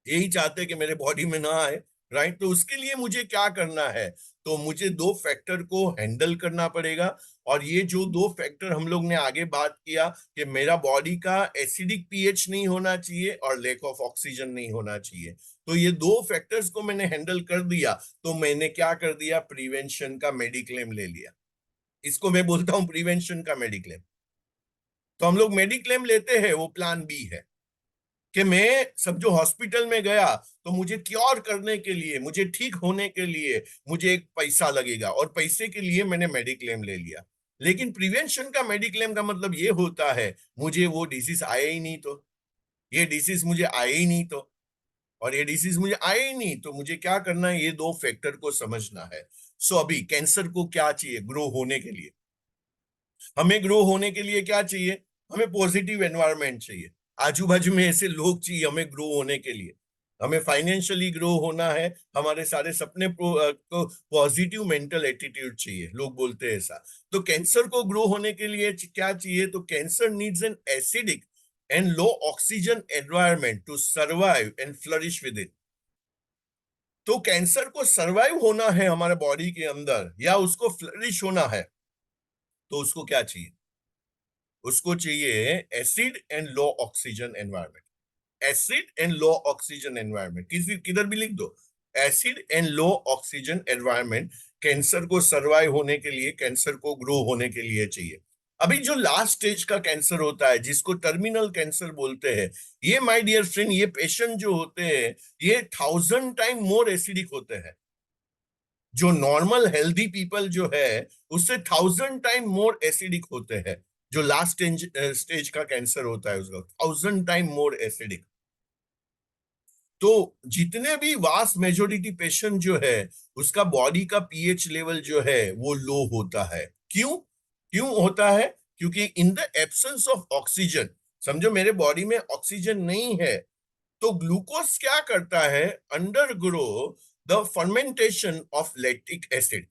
यही चाहते हैं कि मेरे बॉडी में ना आए, राइट? तो उसके लिए मुझे क्या करना है? तो मुझे दो फैक्टर को हैंडल करना पड़ेगा। और ये जो दो फैक्टर हम लोग ने आगे बात किया कि मेरा बॉडी का एसिडिक पीएच नहीं होना चाहिए और लैक ऑफ ऑक्सीजन नहीं होना चाहिए, तो ये दो फैक्टर्स को मैंने हैंडल कर दिया। तो मैंने क्या कर दिया? प्रिवेंशन का मेडिक्लेम ले लिया। इसको मैं बोलता हूं प्रिवेंशन का मेडिक्लेम। तो हम लोग मेडिक्लेम लेते हैं, वो प्लान बी है कि मैं समझो हॉस्पिटल में गया, तो मुझे क्योर करने के लिए, मुझे ठीक होने के लिए मुझे एक पैसा लगेगा, और पैसे के लिए मैंने मेडिक्लेम ले लिया। लेकिन प्रिवेंशन का मेडिक्लेम का मतलब ये होता है मुझे वो डिसीज आए ही नहीं, तो ये डिसीज मुझे आए ही नहीं, तो और ये डिसीज मुझे आए ही नहीं, तो मुझे क्या करना है? ये दो फैक्टर को समझना है। सो अभी कैंसर को क्या चाहिए ग्रो होने के लिए? हमें ग्रो होने के लिए क्या चाहिए? हमें पॉजिटिव एनवायरनमेंट चाहिए, आजू बाजू में ऐसे लोग चाहिए हमें ग्रो होने के लिए। हमें फाइनेंशियली ग्रो होना है, हमारे सारे सपने को पॉजिटिव मेंटल एटीट्यूड चाहिए, लोग बोलते हैं ऐसा। तो कैंसर को ग्रो होने के लिए क्या चाहिए? तो cancer needs an acidic and low oxygen environment to survive and flourish within. तो कैंसर को सरवाइव होना है हमारे बॉडी के अंदर या उसको फ्लरिश होना है, तो उसको क्या चाहिए? उसको चाहिए acid and low oxygen environment. Acid and low oxygen environment, किसी किधर भी लिख दो, acid and low oxygen environment cancer को सरवाइव होने के लिए, कैंसर को ग्रो होने के लिए चाहिए। अभी जो लास्ट स्टेज का कैंसर होता है, जिसको टर्मिनल कैंसर बोलते हैं, ये माय डियर फ्रेंड, ये पेशेंट जो होते हैं, ये 1000 टाइम मोर एसिडिक होते हैं। जो नॉर्मल हेल्दी पीपल जो है, उससे 1000 टाइम मोर एसिडिक होते हैं। जो लास्ट स्टेज का कैंसर होता है उसका 1000 टाइम मोर एसिडिक। तो जितने भी वास्ट मेजोरिटी पेशेंट जो है, उसका बॉडी का पीएच लेवल जो है वो लो होता है। क्यों क्यों होता है? क्योंकि इन द एब्सेंस ऑफ ऑक्सीजन, समझो मेरे बॉडी में ऑक्सीजन नहीं है, तो ग्लूकोज क्या करता है? Under grow the fermentation of lactic acid.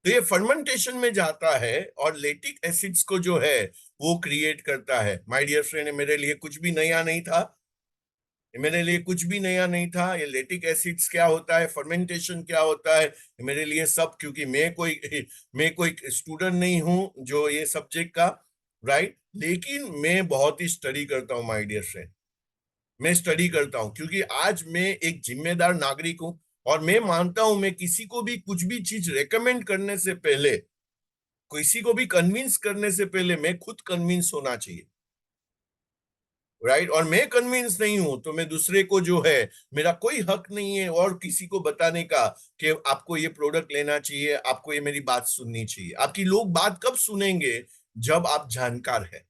तो ये फर्मेंटेशन में जाता है और लैक्टिक एसिड्स को जो है वो क्रिएट करता है। माय डियर फ्रेंड, मेरे लिए कुछ भी नया नहीं था, मेरे लिए कुछ भी नया नहीं था। ये लैक्टिक एसिड्स क्या होता है, फर्मेंटेशन क्या होता है, मेरे लिए सब, क्योंकि मैं कोई स्टूडेंट नहीं हूं जो ये सब्जेक्ट का, राइट, लेकिन मैं बहुत ही स्टडी करता हूँ माय डियर फ्रेंड। मैं स्टडी करता हूँ क्योंकि आज मैं एक जिम्मेदार नागरिक हूं, और मैं मानता हूं मैं किसी को भी कुछ भी चीज रेकमेंड करने से पहले, किसी को भी कन्विंस करने से पहले मैं खुद कन्विंस होना चाहिए, राइट। और मैं कन्विंस नहीं हूं तो मैं दूसरे को जो है, मेरा कोई हक नहीं है और किसी को बताने का कि आपको ये प्रोडक्ट लेना चाहिए, आपको ये मेरी बात सुननी चाहिए। आपकी लोग बात कब सुनेंगे? जब आप जानकार है।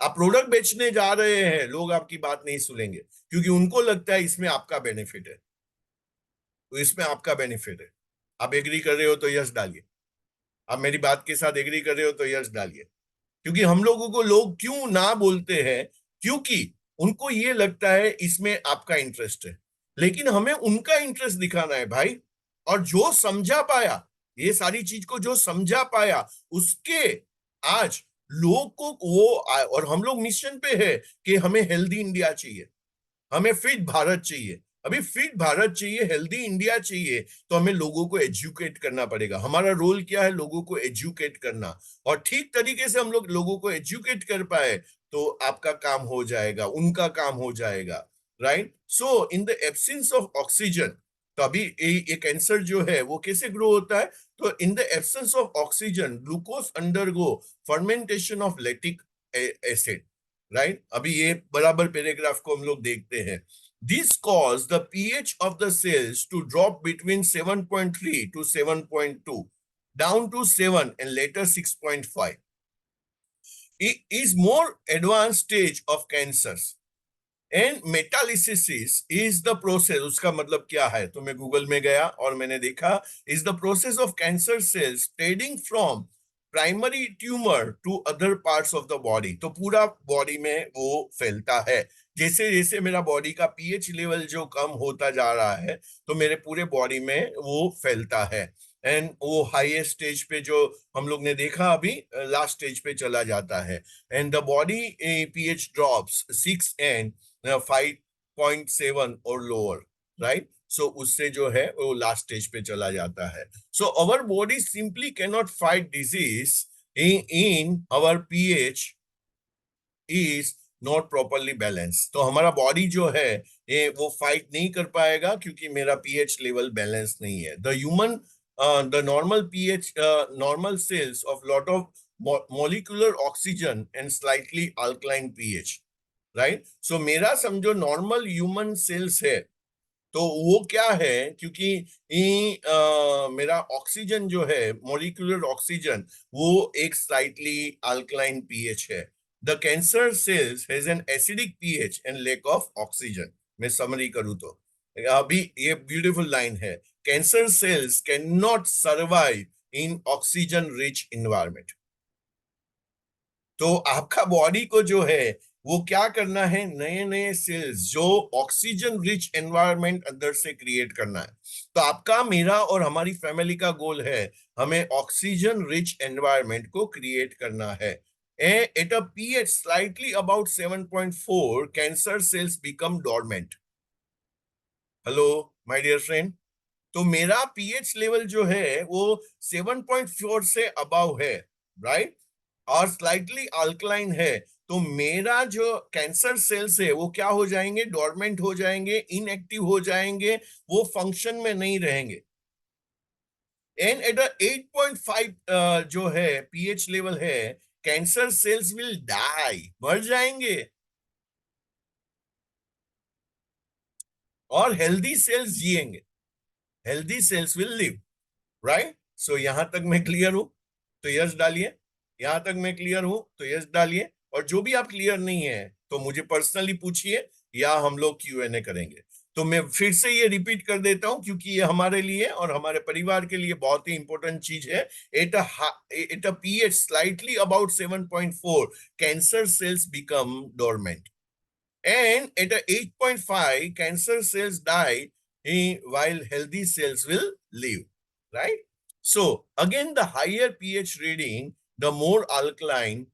आप प्रोडक्ट बेचने जा रहे हैं, लोग आपकी बात नहीं सुनेंगे, क्योंकि उनको लगता है इसमें आपका बेनिफिट है, तो इसमें आपका बेनिफिट है। आप एग्री कर रहे हो तो यस डालिए, आप मेरी बात के साथ एग्री कर रहे हो तो यस डालिए। क्योंकि हम लोगों को लोग क्यों ना बोलते हैं? क्योंकि उनको ये लगता है इसमें आपका इंटरेस्ट है, लेकिन हमें उनका इंटरेस्ट दिखाना है भाई। और जो समझा पाया, ये सारी चीज को जो समझा पाया, उसके आज लोग को वो और हम लोग मिशन पे है कि हमें हेल्दी इंडिया चाहिए, हमें फिट भारत चाहिए। अभी फिट भारत चाहिए, हेल्दी इंडिया चाहिए, तो हमें लोगों को एजुकेट करना पड़ेगा। हमारा रोल क्या है? लोगों को एजुकेट करना। और ठीक तरीके से हम लोग लोगों को एजुकेट कर पाए तो आपका काम हो जाएगा, उनका काम हो जाएगा, right. So in the absence of oxygen, तो अभी ये कैंसर जो है वो कैसे ग्रो होता है? तो in the absence of oxygen, glucose undergo fermentation of lactic acid, right. अभी ये बराबर पैराग्राफ को हम लोग देखते हैं। This cause the pH of the cells to drop between 7.3 to 7.2 down to 7 and later 6.5। is more advanced stage of cancers and metalysis is the process। उसका मतलब क्या है? तो मैं गूगल में गया और मैंने देखा, is the process of cancer cells spreading from primary tumour to other parts of the body. तो पूरा बॉडी में वो फैलता है। जैसे जैसे मेरा बॉडी का पीएच लेवल जो कम होता जा रहा है, तो मेरे पूरे बॉडी में वो फैलता है। एंड वो हाईएस्ट स्टेज पे जो हम लोग ने देखा, अभी लास्ट स्टेज पे चला जाता है। And the body pH drops 6 and 5.7 और लोअर, राइट। सो उससे जो है वो लास्ट स्टेज पे चला जाता है। So our body simply cannot fight disease in our pH is not properly balanced। तो हमारा बॉडी जो है ये वो फाइट नहीं कर पाएगा क्योंकि मेरा पीएच लेवल बैलेंस नहीं है। The normal pH, normal cells of lot of molecular oxygen and slightly alkaline pH, right. So मेरा समझो नॉर्मल ह्यूमन सेल्स है, तो वो क्या है? क्योंकि मेरा ऑक्सीजन जो है, मोलिकुलर ऑक्सीजन, वो एक स्लाइटली अल्कलाइन पीएच है। The cancer cells has an acidic pH and lack of oxygen. मैं समरी करूं तो अभी ये ब्यूटीफुल लाइन है, cancer cells can not survive in oxygen rich environment. तो आपका बॉडी को जो है वो क्या करना है? नए नए सेल्स जो ऑक्सीजन रिच एनवायरनमेंट अंदर से क्रिएट करना है। तो आपका, मेरा और हमारी फैमिली का गोल है, हमें ऑक्सीजन रिच एनवायरनमेंट को क्रिएट करना है। At a pH slightly about 7.4, cancer cells become dormant. Hello my dear friend, तो मेरा पीएच लेवल जो है वो 7.4 से अबव है, राइट, और स्लाइटली अल्कलाइन है। तो मेरा जो कैंसर सेल्स है वो क्या हो जाएंगे? डोरमेंट हो जाएंगे, इनएक्टिव हो जाएंगे, वो फंक्शन में नहीं रहेंगे। एंड एट 8.5 जो है पीएच लेवल है, कैंसर सेल्स विल डाई, मर जाएंगे, और हेल्दी सेल्स जिएंगे, healthy cells will live, right. So यहां तक मैं क्लियर हूं तो यस डालिए, यहां तक मैं क्लियर हूं तो यस डालिए, और जो भी आप क्लियर नहीं है तो मुझे पर्सनली पूछिए या हम लोग Q&A करेंगे। तो मैं फिर से ये रिपीट कर देता हूं क्योंकि ये हमारे लिए और हमारे परिवार के लिए बहुत ही इंपॉर्टेंट चीज है। At a pH slightly about 7.4, cancer cells become dormant, and at a 8.5, cancer cells die while healthy cells will live, right? So again, the higher pH reading, the more alkaline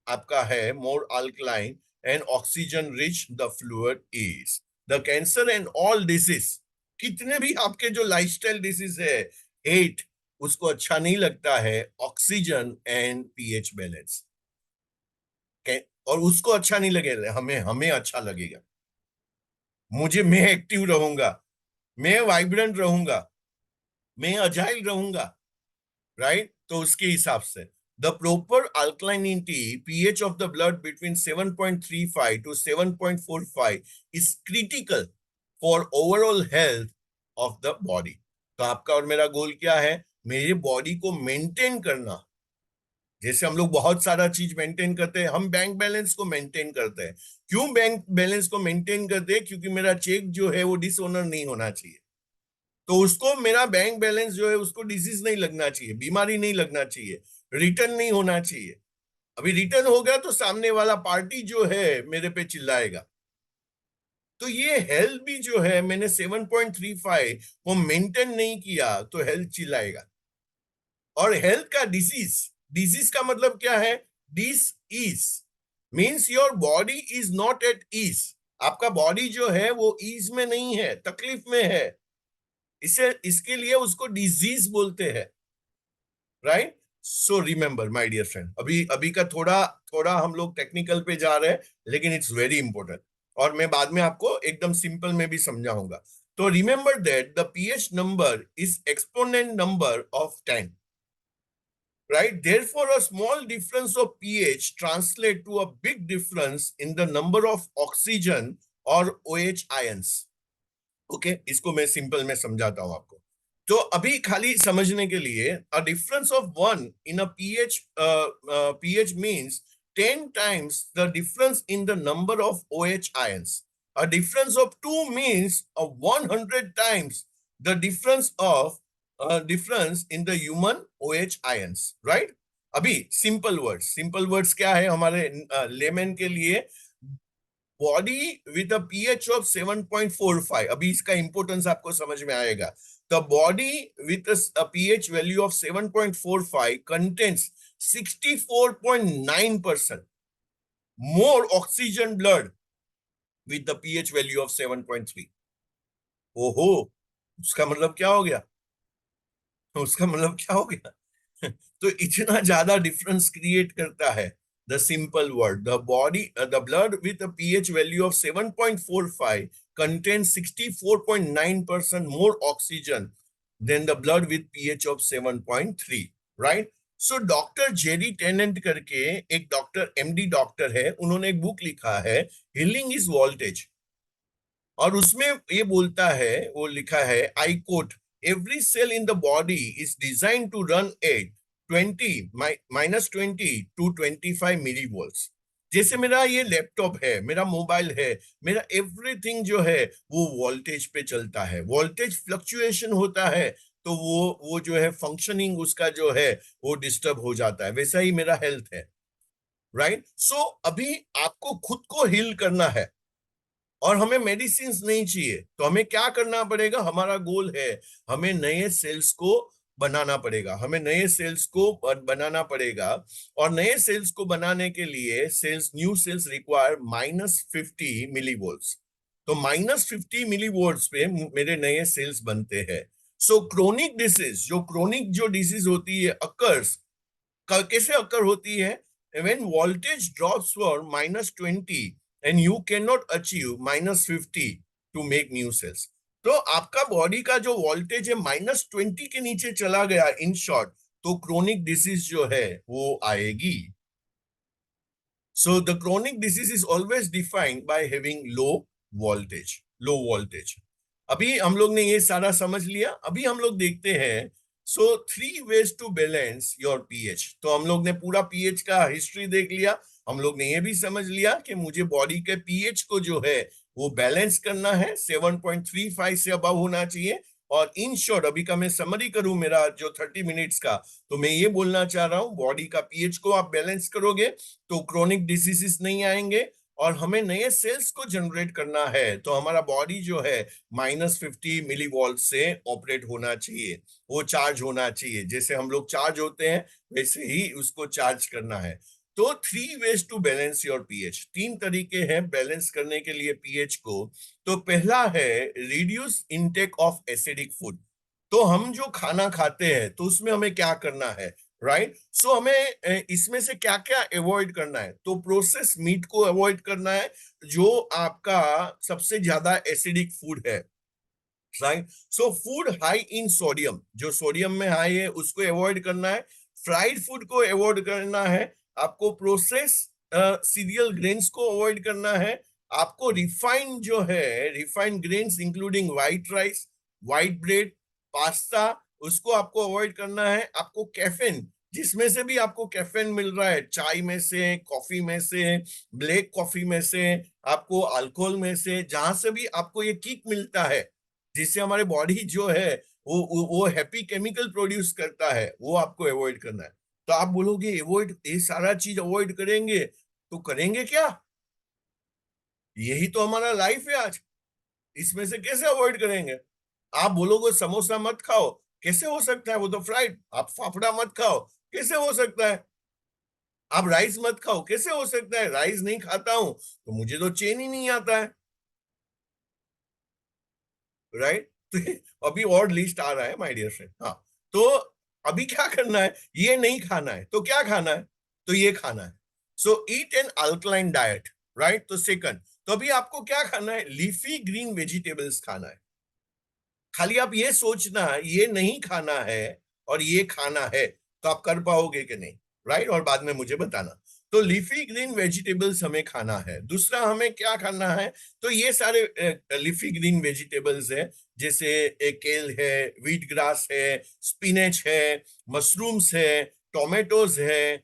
आपका है, more alkaline and oxygen rich the fluid is. The cancer and all disease, कितने भी आपके जो लाइफस्टाइल डिसीज है, हेट उसको अच्छा नहीं लगता है ऑक्सीजन एंड पीएच बैलेंस, और उसको अच्छा नहीं लगेगा, हमें हमें अच्छा लगेगा। मैं एक्टिव रहूंगा, मैं वाइब्रेंट रहूंगा, मैं अजाइल रहूंगा, राइट। तो उसके हिसाब से the proper alkalinity pH of the blood between 7.35 to 7.45 is critical for overall health of the body. तो आपका और मेरा गोल क्या है? मेरे बॉडी को मेंटेन करना। जैसे हम लोग बहुत सारा चीज मेंटेन करते हैं, हम बैंक बैलेंस को मेंटेन करते हैं। क्यों बैंक बैलेंस को मेंटेन करते हैं? क्योंकि मेरा चेक जो है वो डिसऑनर नहीं होना चाहिए, तो उसको मेरा बैंक बैलेंस जो है उसको डिजीज नहीं लगना चाहिए, बीमारी नहीं लगना चाहिए, रिटर्न नहीं होना चाहिए। अभी रिटर्न हो गया तो सामने वाला पार्टी जो है मेरे पे चिल्लाएगा। तो ये हेल्थ भी जो है, मैंने 7.35 को मेंटेन नहीं किया तो हेल्थ चिल्लाएगा। और हेल्थ का डिसीज, डिजीज का मतलब क्या है? This is means your body is not at ease. आपका बॉडी जो है वो ईज में नहीं है, तकलीफ में है, इसे इसके लिए उसको डिजीज बोलते हैं, right. So remember my dear friend, अभी अभी का थोड़ा थोड़ा हम लोग टेक्निकल पे जा रहे हैं, लेकिन इट्स वेरी इंपॉर्टेंट, और मैं बाद में आपको एकदम सिंपल में भी समझाऊंगा। तो remember that the pH number is exponent number of 10, right? Therefore, a small difference of pH translate to a big difference in the number of oxygen or OH ions. Okay इसको मैं सिंपल में समझाता हूं आपको। तो अभी खाली समझने के लिए, a difference of 1 in a pH means 10 times the difference in the number of OH ions. A difference of 2 means a 100 times the difference in the human OH ions, right? अभी सिंपल वर्ड्स क्या है हमारे लेमन के लिए? Body with a pH of 7.45, अभी इसका इंपोर्टेंस आपको समझ में आएगा। The body with a pH value of 7.45 contains 64.9% more oxygen blood with the pH value of 7.3। ओहो, उसका मतलब क्या हो गया? उसका मतलब क्या हो गया? तो इतना ज्यादा डिफरेंस क्रिएट करता है the simple word, the body the blood with a pH value of 7.45 contains 64.9% more oxygen than the blood with pH of 7.3, right? So doctor Jerry Tennant करके एक डॉक्टर, एमडी डॉक्टर है, उन्होंने एक बुक लिखा है हीलिंग इज वोल्टेज, और उसमें ये बोलता है, वो लिखा है, I quote, every cell in the body is design to run at 20 to 25 millivolts. जैसे मेरा ये लैपटॉप है, मेरा मोबाइल है, मेरा एवरीथिंग जो है वो वोल्टेज पे चलता है, वोल्टेज फ्लक्चुएशन होता है तो वो जो है फंक्शनिंग उसका जो है वो डिस्टर्ब हो जाता है। वैसा ही मेरा हेल्थ है, राइट। सो अभी आपको खुद को हील करना है और हमें मेडिसिन नहीं चाहिए, तो हमें क्या करना पड़ेगा? हमारा गोल है हमें नए सेल्स को बनाना पड़ेगा, हमें नए सेल्स को बनाना पड़ेगा। और नए सेल्स को बनाने के लिए न्यू सेल्स रिक्वायर -50 मिलीवोल्ट्स। तो -50 मिलीवोल्ट्स पे मेरे नए सेल्स बनते हैं। सो क्रोनिक डिसीज, जो डिसीज होती है अकर्स, कैसे अकर होती है? When voltage drops for -20 and you can not achieve -50 to make new cells. तो आपका बॉडी का जो वोल्टेज है -20 के नीचे चला गया, इन शॉर्ट, तो क्रोनिक डिसीज जो है वो आएगी। So the chronic disease is always defined by having low voltage. अभी हम लोग ने ये सारा समझ लिया। अभी हम लोग देखते हैं, so 3 ways to balance your pH. तो हम लोग ने पूरा पीएच का हिस्ट्री देख लिया। हम लोग ने ये भी समझ लिया कि मुझे बॉडी के पीएच को जो है वो बैलेंस करना है, 7.35 से अबव होना चाहिए। और इन शॉर्ट, अभी का मैं समरी करूं मेरा जो 30 मिनट्स का, तो मैं ये बोलना चाह रहा हूं, बॉडी का पीएच को आप बैलेंस करोगे तो क्रोनिक डिसीजेस नहीं आएंगे। और हमें नए सेल्स को जनरेट करना है, तो हमारा बॉडी जो है -50 मिलीवोल्ट से ऑपरेट होना चाहिए, वो चार्ज होना चाहिए। जैसे हम लोग चार्ज होते हैं वैसे ही उसको चार्ज करना है। तो 3 ways to balance your pH, 3 तरीके हैं बैलेंस करने के लिए पीएच को। तो पहला है reduce intake of acidic food. तो हम जो खाना खाते हैं तो उसमें हमें क्या करना है, राइट? सो हमें इसमें से क्या क्या अवॉइड करना है? तो प्रोसेस मीट को अवॉइड करना है, जो आपका सबसे ज्यादा एसिडिक फूड है, right? So food high in sodium, जो सोडियम में हाई है उसको अवॉइड करना है। फ्राइड फूड को अवॉइड करना है। आपको प्रोसेस सीरियल ग्रेन्स को अवॉइड करना है। आपको रिफाइंड जो है, refined grains including white rice, white bread, pasta, उसको आपको अवॉइड करना है। आपको कैफीन, जिसमें से भी आपको कैफीन मिल रहा है, चाय में से, कॉफी में से, ब्लैक कॉफी में से, आपको अल्कोहल में से, जहां से भी आपको ये किक मिलता है, जिससे हमारे बॉडी जो है वो हैप्पी केमिकल प्रोड्यूस करता है, वो आपको अवॉइड करना है। तो आप बोलोगे अवॉइड, ये सारा चीज अवॉइड करेंगे तो करेंगे क्या? यही तो हमारा लाइफ है आज, इसमें से कैसे अवॉइड करेंगे? आप बोलोगे समोसा मत खाओ, कैसे हो सकता है, वो तो फ्राइड। आप फाफड़ा मत खाओ, कैसे हो सकता है? आप राइस मत खाओ, कैसे हो सकता है? राइस नहीं खाता हूं तो मुझे तो चैन ही नहीं आता है, राइट? तो अभी और लिस्ट आ रहा है माय डियर फ्रेंड। हाँ, तो अभी क्या करना है? ये नहीं खाना है तो क्या खाना है? तो ये खाना है। So eat an alkaline diet, right? तो सेकंड, तो अभी आपको क्या खाना है? लीफी ग्रीन वेजिटेबल्स खाना है। खाली आप ये सोचना ये नहीं खाना है और ये खाना है, तो आप कर पाओगे कि नहीं, राइट? और बाद में मुझे बताना। तो लीफी ग्रीन वेजिटेबल्स हमें खाना है। दूसरा हमें क्या खाना है? तो ये सारे लीफी ग्रीन वेजिटेबल्स है, जैसे केल है, व्हीट ग्रास है, स्पिनच है, मशरूम्स है, टोमेटोज है,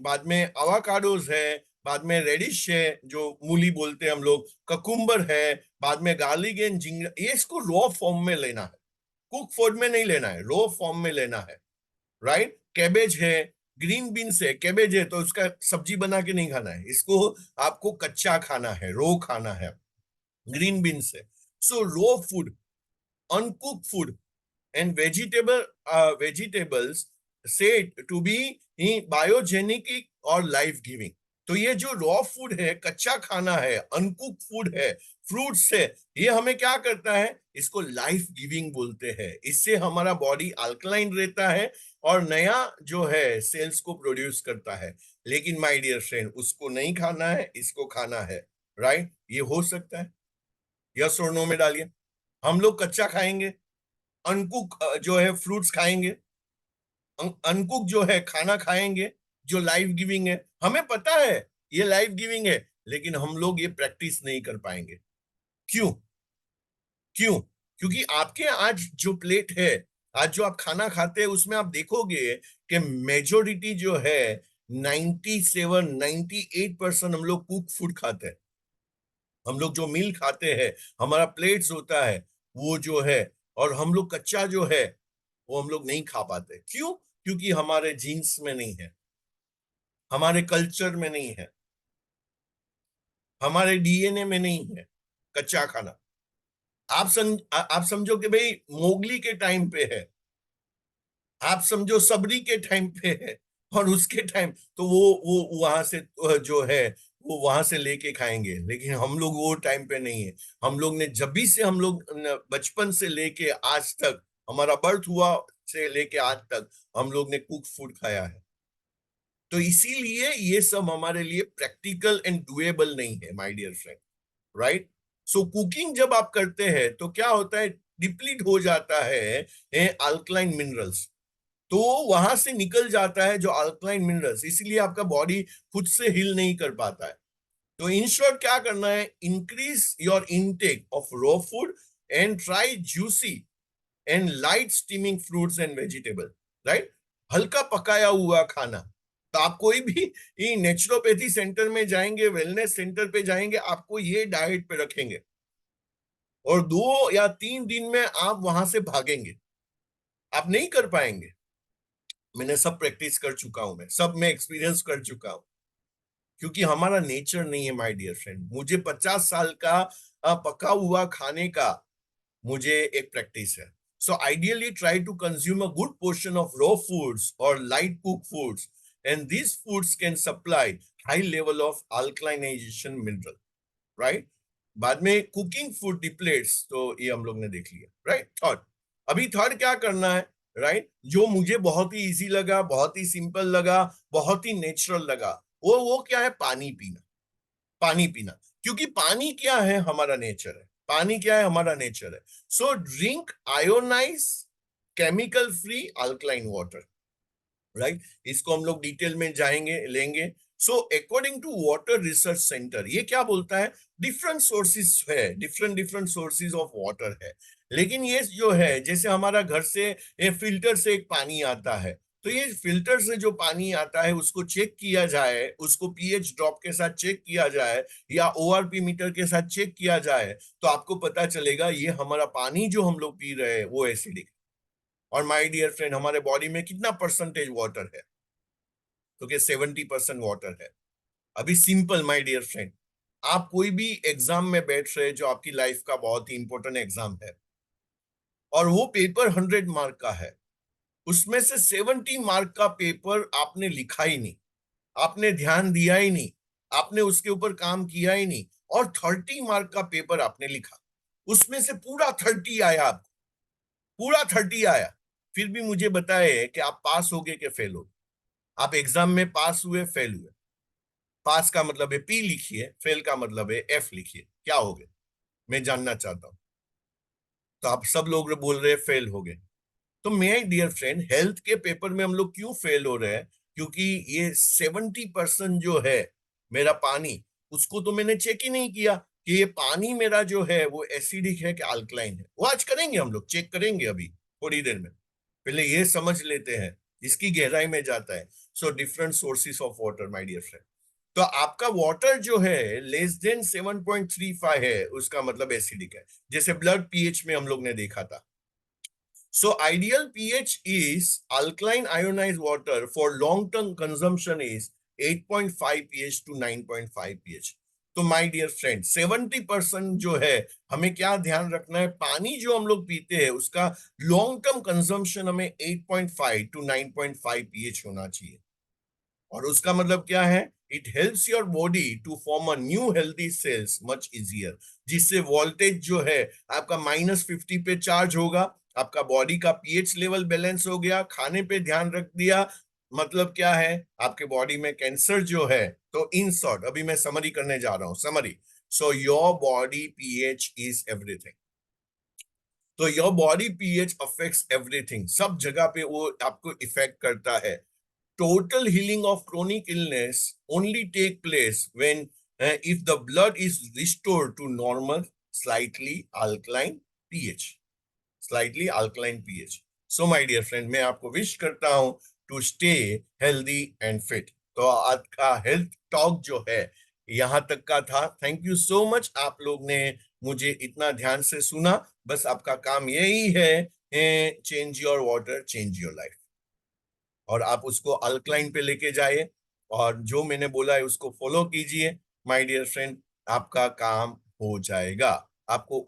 बाद में अवाकाडोज है, बाद में रेडिश है जो मूली बोलते हैं हम लोग, ककुम्बर है, बाद में गार्लिक एंड जिंजर। ये इसको रॉ फॉर्म में लेना है, कुक फॉर्म में नहीं लेना है, रॉ फॉर्म में लेना है, राइट? कैबेज है, ग्रीन बीन्स है, कैबेज है, तो उसका सब्जी बना के नहीं खाना है, इसको आपको कच्चा खाना है, रो खाना है। ग्रीन बीन्स है। So raw food, uncook food and vegetables said to be biogenic और लाइफ गिविंग। तो ये जो रॉ फूड है, कच्चा खाना है, अनकुक फूड है, फ्रूट्स है, ये हमें क्या करता है? इसको लाइफ गिविंग बोलते हैं। इससे हमारा बॉडी अल्कलाइन रहता है और नया जो है सेल्स को प्रोड्यूस करता है। लेकिन माय डियर फ्रेंड, उसको नहीं खाना है, इसको खाना है, राइट? ये हो सकता है? यस और नो में डालिए। हम लोग कच्चा खाएंगे, अनकुक जो है फ्रूट्स खाएंगे, अनकुक जो है खाना खाएंगे, जो लाइफ गिविंग है। हमें पता है ये लाइफ गिविंग है, लेकिन हम लोग ये प्रैक्टिस नहीं कर पाएंगे। क्यों? क्यों? क्योंकि आपके आज जो प्लेट है, आज जो आप खाना खाते हैं, उसमें आप देखोगे कि मेजोरिटी जो है 97-98% हम लोग कुक फूड खाते हैं। हम लोग जो मील खाते हैं, हमारा प्लेट्स होता है वो जो है, और हम लोग कच्चा जो है वो हम लोग नहीं खा पाते। क्यों? क्योंकि हमारे जीन्स में नहीं है, हमारे कल्चर में नहीं है, हमारे डीएनए में नहीं है कच्चा खाना। आप समझो कि भाई मोगली के टाइम पे है, आप समझो सबरी के टाइम पे है, और उसके टाइम तो वो वहां से जो है वो वहां से लेके खाएंगे, लेकिन हम लोग वो टाइम पे नहीं है। हम लोग ने जब भी से हम लोग बचपन से लेके आज तक, हमारा बर्थ हुआ से लेके आज तक हम लोग ने कुक फूड खाया है। तो इसीलिए ये सब हमारे लिए प्रैक्टिकल एंड डुएबल नहीं है my dear friend, right. So cooking जब आप करते हैं तो क्या होता है, डिप्लीट हो जाता है अल्कलाइन मिनरल्स, तो वहां से निकल जाता है जो अल्कलाइन मिनरल्स, इसलिए आपका बॉडी खुद से हील नहीं कर पाता है। तो इन शॉर्ट क्या करना है, increase your intake of raw food and try juicy and light steaming fruits and vegetable, right. हल्का पकाया हुआ खाना। तो आप कोई भी नेचुरोपैथी सेंटर में जाएंगे, वेलनेस सेंटर पे जाएंगे, आपको ये डाइट पे रखेंगे, और 2 या 3 दिन में आप वहां से भागेंगे, आप नहीं कर पाएंगे। मैंने सब प्रैक्टिस कर चुका हूं, मैं सब में एक्सपीरियंस कर चुका हूं, क्योंकि हमारा नेचर नहीं है माय डियर फ्रेंड। मुझे 50 साल का पका हुआ खाने का मुझे एक प्रैक्टिस है। So ideally try to consume a good portion of raw foods और light cook foods, and these foods can supply high level of alkalination mineral, right. बाद में कुकिंग फूड डिप्लेट्स, तो ये हम लोग ने देख लिया, राइट। थर्ड, अभी थर्ड क्या करना है, राइट, जो मुझे बहुत ही इजी लगा, बहुत ही सिंपल लगा, बहुत ही नेचुरल लगा, वो क्या है, पानी पीना। पानी पीना, क्योंकि पानी क्या है, हमारा नेचर है। पानी क्या है, हमारा नेचर है। So drink ionize chemical free alkaline water, right. इसको हम लोग डिटेल में जाएंगे, लेंगे। So according to water research centre, ये क्या बोलता है, डिफरेंट सोर्सेस है, different different sources of water है। लेकिन ये जो है, जैसे हमारा घर से ये फिल्टर से एक पानी आता है, तो ये फिल्टर से जो पानी आता है उसको चेक किया जाए, उसको पीएच ड्रॉप के साथ चेक किया जाए, या ओआरपी मीटर के साथ चेक किया जाए, तो आपको पता चलेगा ये हमारा पानी जो हम लोग पी रहे हैं वो एसिडिक। और माय डियर फ्रेंड, हमारे बॉडी में कितना परसेंटेज वाटर है, तो क्या 70% वाटर है। अभी सिंपल माय डियर फ्रेंड, आप कोई भी एग्जाम में बैठ रहे, जो आपकी लाइफ का बहुत ही इंपॉर्टेंट एग्जाम है, और वो पेपर 100 मार्क का है, उसमें से 70 मार्क का पेपर आपने लिखा ही नहीं, आपने ध्यान दिया ही नहीं, आपने उसके ऊपर काम किया ही नहीं, और 30 मार्क का पेपर आपने लिखा, उसमें से पूरा 30 आया आपको, पूरा 30 आया, फिर भी मुझे बताए कि आप पास हो गए कि फेल हो गए। आप एग्जाम में पास हुए, फेल हुए। पास का मतलब है पी लिखिए, फेल का मतलब है एफ लिखिए, क्या हो गए, मैं जानना चाहता हूं। तो आप सब लोग बोल रहे हैं फेल हो गए। तो मैं डियर फ्रेंड, हेल्थ के पेपर में हम लोग क्यों फेल हो रहे हैं, क्योंकि ये 70% जो है मेरा पानी, उसको तो मैंने चेक ही नहीं किया कि ये पानी मेरा जो है वो एसिडिक है कि अल्कलाइन है। वो आज करेंगे, हम लोग चेक करेंगे अभी थोड़ी देर में। पहले ये समझ लेते हैं, इसकी गहराई में जाता है। So different sources of water my dear friend. तो आपका वाटर जो है लेस देन 7.35 है, उसका मतलब एसिडिक है, जैसे ब्लड पीएच में हम लोग ने देखा था। So ideal pH is alkaline ionized water for long-term consumption is 8.5 pH to 9.5 pH. तो माय डियर फ्रेंड, 70% जो है, हमें क्या ध्यान रखना है, पानी जो हम लोग पीते हैं उसका लॉन्ग टर्म कंजम्पशन हमें 8.5 टू 9.5 pH होना चाहिए। और उसका मतलब क्या है, it helps your body to form a new healthy cells much easier, जिससे वोल्टेज जो है आपका -50 पे चार्ज होगा, आपका बॉडी का पीएच लेवल बैलेंस हो गया, खाने पे ध्यान रख दिया। मतलब क्या है, आपके बॉडी में कैंसर जो है, तो इन शॉर्ट अभी मैं समरी करने जा रहा हूं, summary. So your body pH is everything. तो your body pH affects everything, सब जगह पे वो आपको इफेक्ट करता है। Total healing of chronic illness only take place when if the blood is restored to normal slightly alkaline pH, slightly alkaline pH. So my dear friend, मैं आपको विश करता हूं to stay healthy and fit। तो आज का हेल्थ टॉक जो है यहाँ तक का था। थैंक यू सो मच, आप लोग ने मुझे इतना ध्यान से सुना। बस आपका काम यही है, change your water, change your life, और आप उसको अल्कलाइन पे लेके जाइए, और जो मैंने बोला है उसको फॉलो कीजिए माय डियर फ्रेंड, आपका काम हो जाएगा। आपको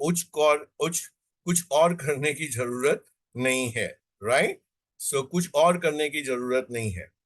कुछ और करने की जरूरत नहीं है, राइट। सो कुछ और करने की जरूरत नहीं है।